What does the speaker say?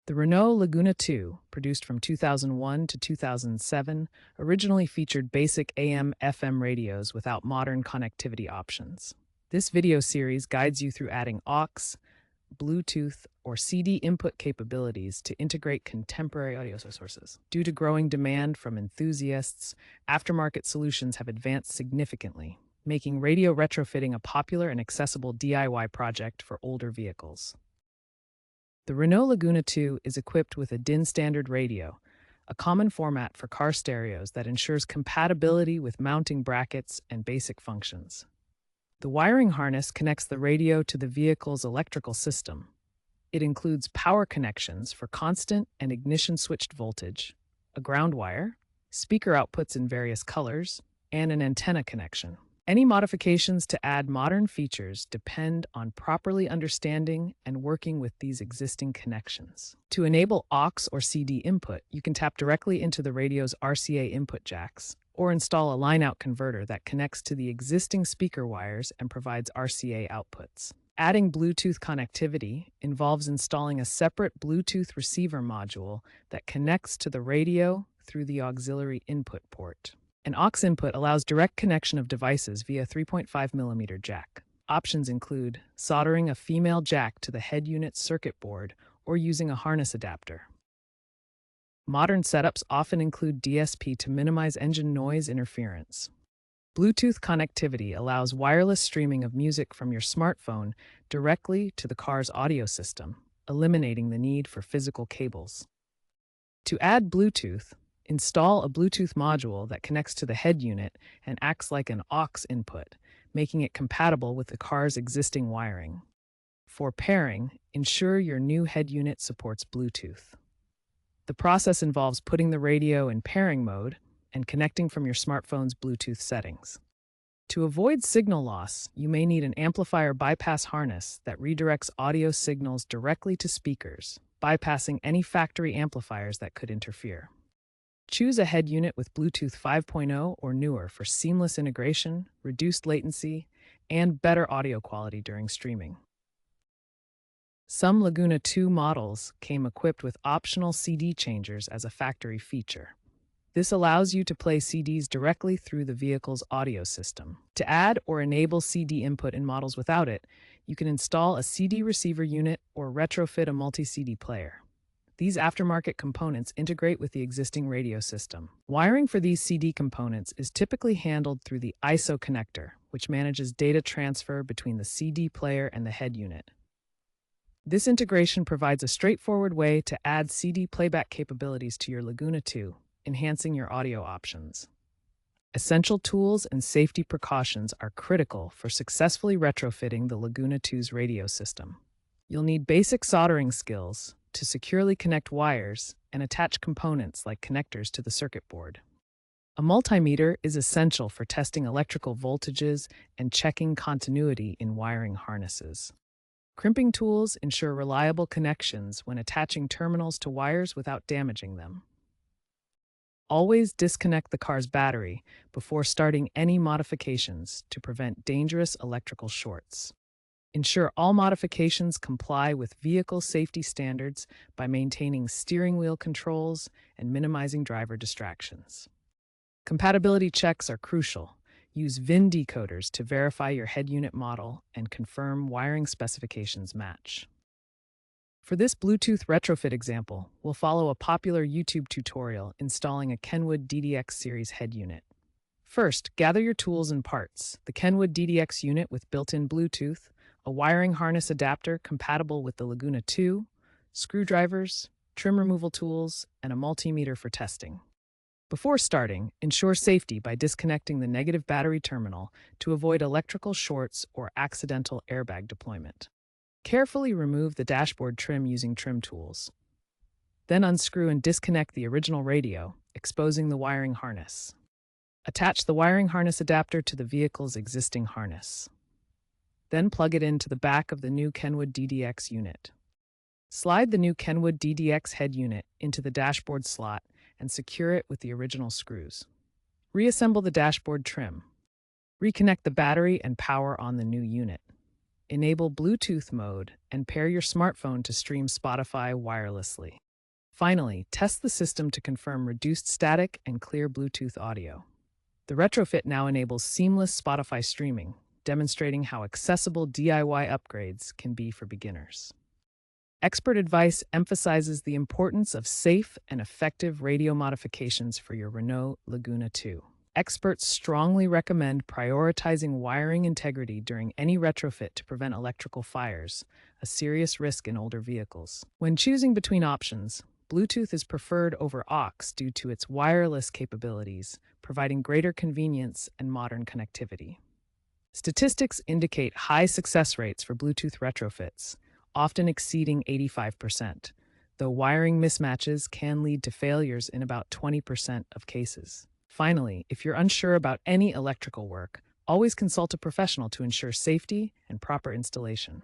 The Renault Laguna II, produced from 2001 to 2007, originally featured basic AM/FM radios without modern connectivity options. This video series guides you through adding AUX, Bluetooth, or CD input capabilities to integrate contemporary audio sources. Due to growing demand from enthusiasts, aftermarket solutions have advanced significantly, making radio retrofitting a popular and accessible DIY project for older vehicles. The Renault Laguna II is equipped with a DIN standard radio, a common format for car stereos that ensures compatibility with mounting brackets and basic functions. The wiring harness connects the radio to the vehicle's electrical system. It includes power connections for constant and ignition-switched voltage, a ground wire, speaker outputs in various colors, and an antenna connection. Any modifications to add modern features depend on properly understanding and working with these existing connections. To enable AUX or CD input, you can tap directly into the radio's RCA input jacks, or install a line-out converter that connects to the existing speaker wires and provides RCA outputs. Adding Bluetooth connectivity involves installing a separate Bluetooth receiver module that connects to the radio through the auxiliary input port. An AUX input allows direct connection of devices via 3.5mm jack. Options include soldering a female jack to the head unit's circuit board or using a harness adapter. Modern setups often include DSP to minimize engine noise interference. Bluetooth connectivity allows wireless streaming of music from your smartphone directly to the car's audio system, eliminating the need for physical cables. To add Bluetooth, install a Bluetooth module that connects to the head unit and acts like an AUX input, making it compatible with the car's existing wiring. For pairing, ensure your new head unit supports Bluetooth. The process involves putting the radio in pairing mode and connecting from your smartphone's Bluetooth settings. To avoid signal loss, you may need an amplifier bypass harness that redirects audio signals directly to speakers, bypassing any factory amplifiers that could interfere. Choose a head unit with Bluetooth 5.0 or newer for seamless integration, reduced latency, and better audio quality during streaming. Some Laguna II models came equipped with optional CD changers as a factory feature. This allows you to play CDs directly through the vehicle's audio system. To add or enable CD input in models without it, you can install a CD receiver unit or retrofit a multi-CD player. These aftermarket components integrate with the existing radio system. Wiring for these CD components is typically handled through the ISO connector, which manages data transfer between the CD player and the head unit. This integration provides a straightforward way to add CD playback capabilities to your Laguna II, enhancing your audio options. Essential tools and safety precautions are critical for successfully retrofitting the Laguna II's radio system. You'll need basic soldering skills to securely connect wires and attach components like connectors to the circuit board. A multimeter is essential for testing electrical voltages and checking continuity in wiring harnesses. Crimping tools ensure reliable connections when attaching terminals to wires without damaging them. Always disconnect the car's battery before starting any modifications to prevent dangerous electrical shorts. Ensure all modifications comply with vehicle safety standards by maintaining steering wheel controls and minimizing driver distractions. Compatibility checks are crucial. Use VIN decoders to verify your head unit model and confirm wiring specifications match. For this Bluetooth retrofit example, we'll follow a popular YouTube tutorial installing a Kenwood DDX series head unit. First, gather your tools and parts: the Kenwood DDX unit with built-in Bluetooth, a wiring harness adapter compatible with the Laguna II, screwdrivers, trim removal tools, and a multimeter for testing. Before starting, ensure safety by disconnecting the negative battery terminal to avoid electrical shorts or accidental airbag deployment. Carefully remove the dashboard trim using trim tools. Then unscrew and disconnect the original radio, exposing the wiring harness. Attach the wiring harness adapter to the vehicle's existing harness. Then plug it into the back of the new Kenwood DDX unit. Slide the new Kenwood DDX head unit into the dashboard slot and secure it with the original screws. Reassemble the dashboard trim. Reconnect the battery and power on the new unit. Enable Bluetooth mode and pair your smartphone to stream Spotify wirelessly. Finally, test the system to confirm reduced static and clear Bluetooth audio. The retrofit now enables seamless Spotify streaming, demonstrating how accessible DIY upgrades can be for beginners. Expert advice emphasizes the importance of safe and effective radio modifications for your Renault Laguna II. Experts strongly recommend prioritizing wiring integrity during any retrofit to prevent electrical fires, a serious risk in older vehicles. When choosing between options, Bluetooth is preferred over AUX due to its wireless capabilities, providing greater convenience and modern connectivity. Statistics indicate high success rates for Bluetooth retrofits, often exceeding 85%, though wiring mismatches can lead to failures in about 20% of cases. Finally, if you're unsure about any electrical work, always consult a professional to ensure safety and proper installation.